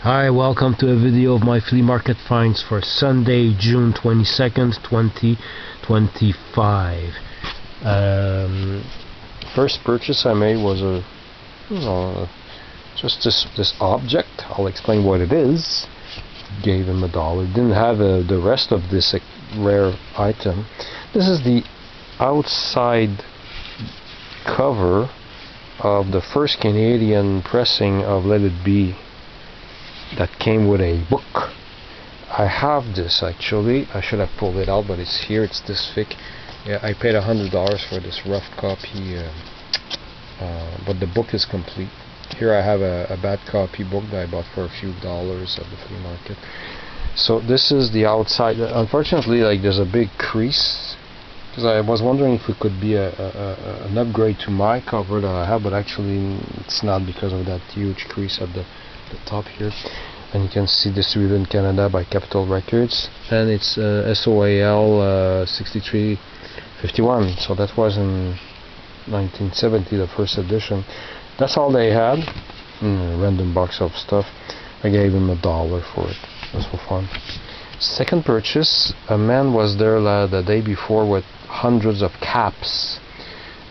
Hi, welcome to a video of my flea market finds for Sunday, June 22nd, 2025. First purchase I made was just this object. I'll explain what it is. Gave him $1. Didn't have the rest of this rare item. This is the outside cover of the first Canadian pressing of Let It Be that came with a book. I have this actually. I should have pulled it out, but it's here. It's this thick. Yeah, I paid $100 for this rough copy, but the book is complete. Here I have a bad copy book that I bought for a few dollars at the flea market. So this is the outside. Unfortunately, like, there's a big crease, because I was wondering if it could be an upgrade to my cover that I have, but actually it's not, because of that huge crease at the top here. And you can see distributed in Canada by Capitol Records, and it's SOAL 6351, so that was in 1970, the first edition. That's all they had. A random box of stuff. I gave him $1 for it. That's for fun. Second purchase, a man was there the day before with hundreds of caps,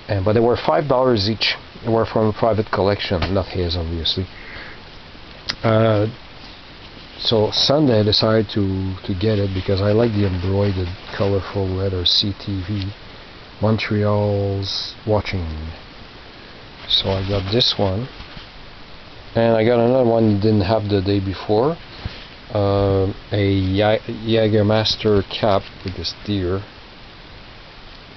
but they were $5 each. They were from a private collection, not his, obviously. So Sunday I decided to get it because I like the embroidered colorful letter CTV, Montreal's watching. So I got this one, and I got another one didn't have the day before, a Jägermeister cap with this deer.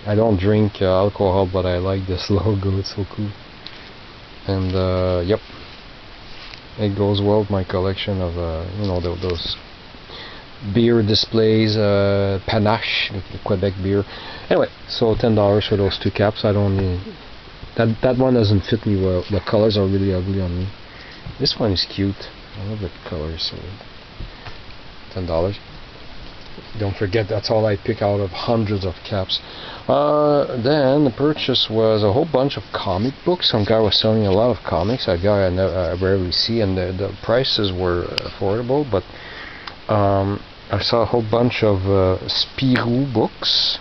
I don't drink alcohol, but I like this logo, it's so cool. And yep, it goes well with my collection of those beer displays, Panache, the Quebec beer. Anyway, so $10 for those two caps. I don't need that one doesn't fit me well. The colors are really ugly on me. This one is cute. I love the colors. So $10. Don't forget, that's all I pick out of hundreds of caps. Then the purchase was a whole bunch of comic books. Some guy was selling a lot of comics. A guy I rarely see, and the prices were affordable. But I saw a whole bunch of Spirou books,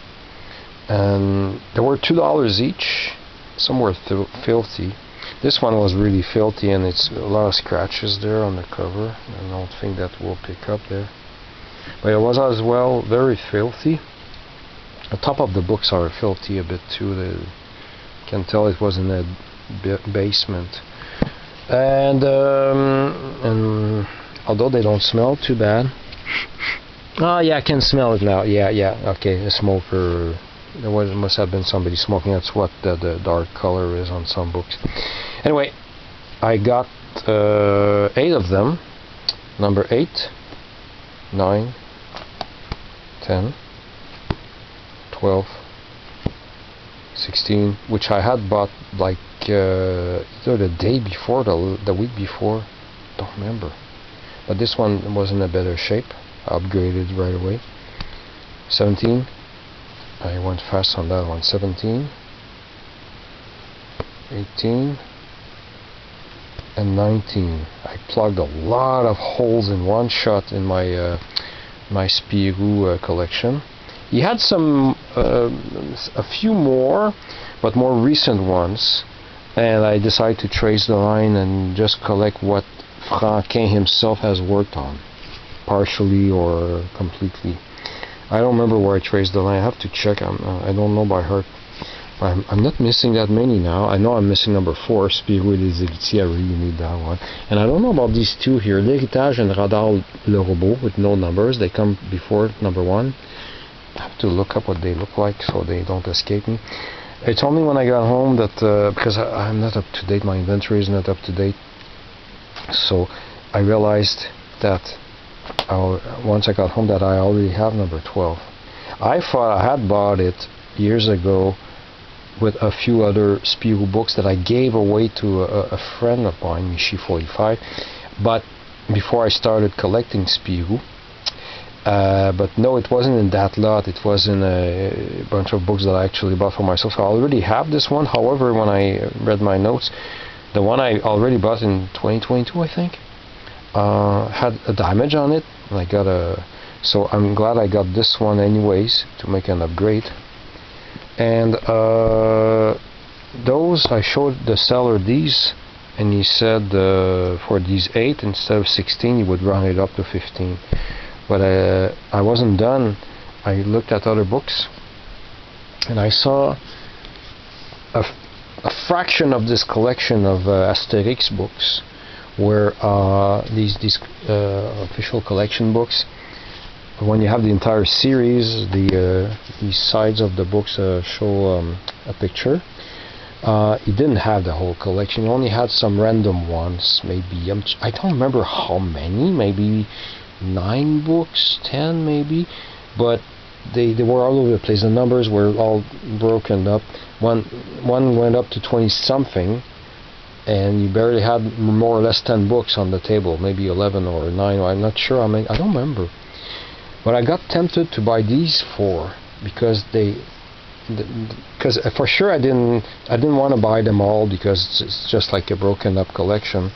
and they were $2 each. Some were filthy. This one was really filthy, and it's a lot of scratches there on the cover. I don't think that will pick up there. But it was as well very filthy. The top of the books are filthy a bit too. You can tell it was in a basement. And although they don't smell too bad. Oh yeah, I can smell it now. Yeah. Okay, a smoker. Must have been somebody smoking. That's what the dark color is on some books. Anyway, I got 8 of them. Number 8, 9, 10, 12, 16, which I had bought like either the day before, the week before, don't remember. But this one was in a better shape. I upgraded right away. 17, I went fast on that one. 17, 18, and 19. I plugged a lot of holes in one shot in my my Spirou collection. He had some a few more, but more recent ones, and I decided to trace the line and just collect what Franquin himself has worked on, partially or completely. I don't remember where I traced the line. I have to check. I don't know by heart. I'm not missing that many now. I know I'm missing number 4, Spirou et les Héritiers. I really need that one. And I don't know about these two here, L'Héritage and Radar le Robot, with no numbers. They come before number 1. I have to look up what they look like so they don't escape me. They told me when I got home that, because I'm not up to date, my inventory is not up to date. So I realized that once I got home that I already have number 12. I thought I had bought it years ago with a few other Spirou books that I gave away to a friend of mine, Michi 45, but before I started collecting Spirou. But no, it wasn't in that lot. It was in a bunch of books that I actually bought for myself. So I already have this one. However, when I read my notes, the one I already bought in 2022, I think, had a damage on it, and I got a. So I'm glad I got this one anyways to make an upgrade. And those I showed the seller these, and he said for these 8 instead of 16 he would round it up to 15. But I wasn't done. I looked at other books, and I saw a fraction of this collection of Asterix books, where these official collection books, when you have the entire series, these sides of the books show a picture. He didn't have the whole collection. He only had some random ones, maybe. I don't remember how many, maybe 9 books, 10 maybe, but they were all over the place. The numbers were all broken up. One went up to 20 something, and you barely had more or less 10 books on the table, maybe 11 or 9, I'm not sure how many, I don't remember. But I got tempted to buy these 4 because for sure I didn't want to buy them all, because it's just like a broken up collection.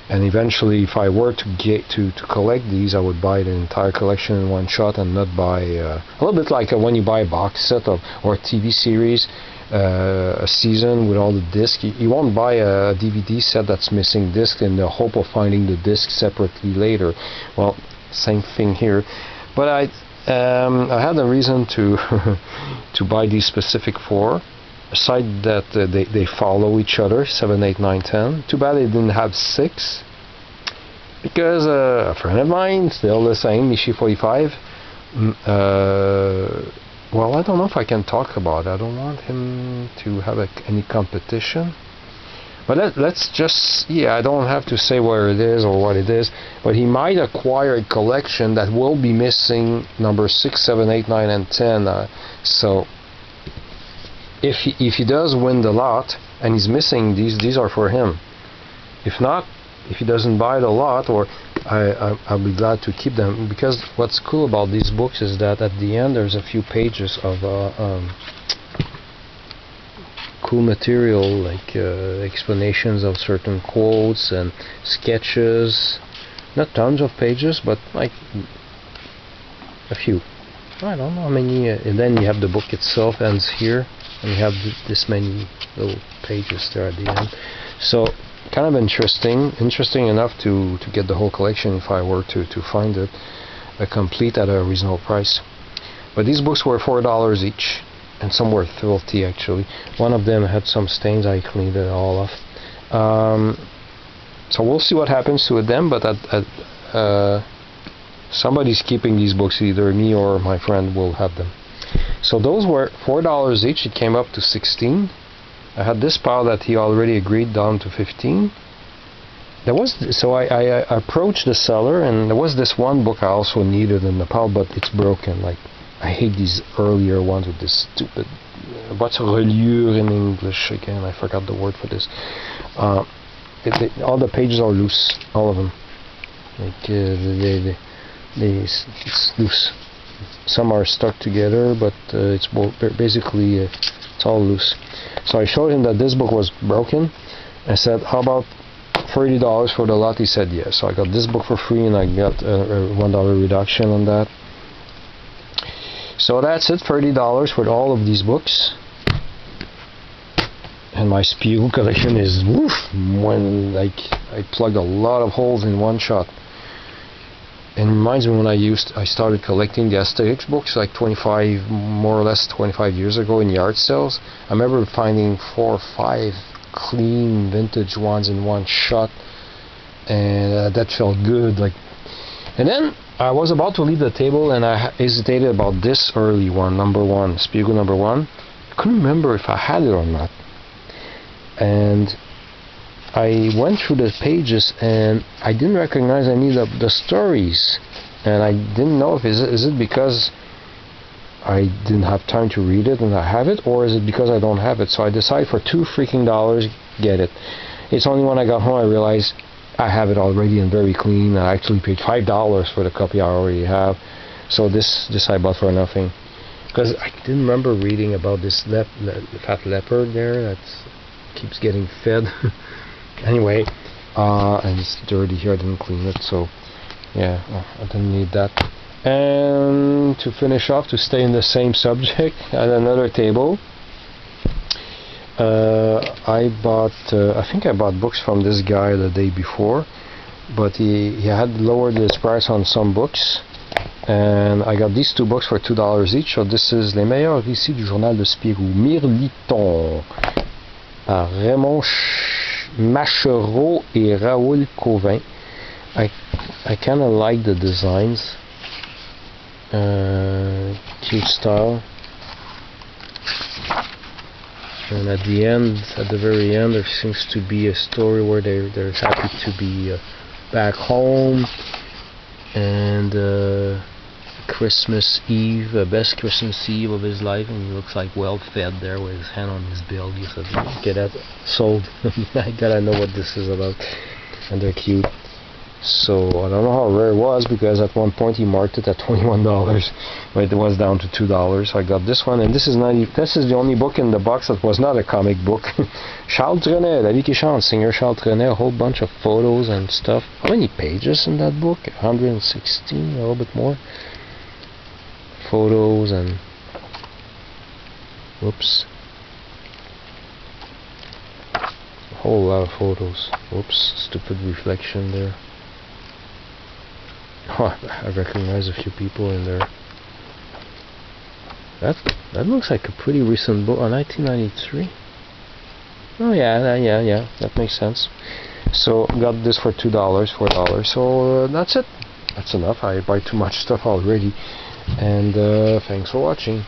And eventually, if I were to get to collect these, I would buy the entire collection in one shot and not buy a little bit like when you buy a box set or a TV series, a season with all the discs. You won't buy a DVD set that's missing discs in the hope of finding the disc separately later. Well, same thing here. But I had a reason to to buy these specific 4. Aside that they follow each other, 7, 8, 9, 10. Too bad they didn't have 6, because a friend of mine, still the same, Michi45. Well, I don't know if I can talk about it. I don't want him to have any competition. But let's just, I don't have to say where it is or what it is, but he might acquire a collection that will be missing number 6, 7, 8, 9, and 10. So if he does win the lot and he's missing these are for him. If not, if he doesn't buy the lot, or I'll be glad to keep them, because what's cool about these books is that at the end there's a few pages of cool material, like explanations of certain quotes and sketches. Not tons of pages, but like a few. I don't know how many. And then you have the book itself ends here, and you have this many little pages there at the end. So kind of interesting enough to get the whole collection if I were to find it complete at a reasonable price. But these books were $4 each, and some were filthy actually. One of them had some stains. I cleaned it all off. So we'll see what happens to them, but somebody's keeping these books, either me or my friend will have them. So those were $4 each. It came up to 16. I had this pile that he already agreed down to 15. So I approached the seller, and there was this one book I also needed in the pile, but it's broken. Like, I hate these earlier ones with this stupid, what's reliure in English again? I forgot the word for this. All the pages are loose, all of them. Like it's loose. Some are stuck together, but it's basically it's all loose. So I showed him that this book was broken. I said, how about $30 for the lot? He said yes. So I got this book for free, and I got a $1 reduction on that. So that's it, $30 for all of these books. And my Spiegel collection is woof, when like I plugged a lot of holes in one shot. And it reminds me when I started collecting the Asterix books, like more or less 25 years ago in yard sales. I remember finding 4 or 5 clean vintage ones in one shot, and that felt good. And then I was about to leave the table, and I hesitated about this early one, number 1, Spiegel number 1. I couldn't remember if I had it or not. And I went through the pages, and I didn't recognize any of the stories, and I didn't know if is it because I didn't have time to read it and I have it, or is it because I don't have it. So I decided for $2 freaking get it. It's only when I got home I realized I have it already and very clean. I actually paid $5 for the copy I already have. So this I bought for nothing, because I didn't remember reading about this fat leopard there that keeps getting fed. Anyway, And it's dirty here, I didn't clean it, so yeah, I didn't need that. And to finish off, to stay in the same subject, at another table, I think I bought books from this guy the day before, but he had lowered his price on some books, and I got these two books for $2 each. So this is Les meilleurs récits du journal de Spirou, Mirliton, par Raymond Machereau et Raoul Cauvin. I kind of like the designs, cute style. And at the end, at the very end, there seems to be a story where they're happy to be back home, and Christmas Eve, best Christmas Eve of his life, and he looks like well fed there with his hand on his belly. He said, "Get that sold." I gotta know what this is about, and they're cute. So I don't know how rare it was, because at one point he marked it at $21, but it was down to $2. So I got this one, and this is the only book in the box that was not a comic book. Charles Trenet, La Vie qui chante, singer Charles Trenet, a whole bunch of photos and stuff. How many pages in that book? 116, a little bit more. Photos and whoops, a whole lot of photos. Whoops, stupid reflection there. Oh, I recognize a few people in there. That looks like a pretty recent book, 1993. Oh yeah, that makes sense. So got this for $2, $4. So that's it. That's enough. I buy too much stuff already. And thanks for watching.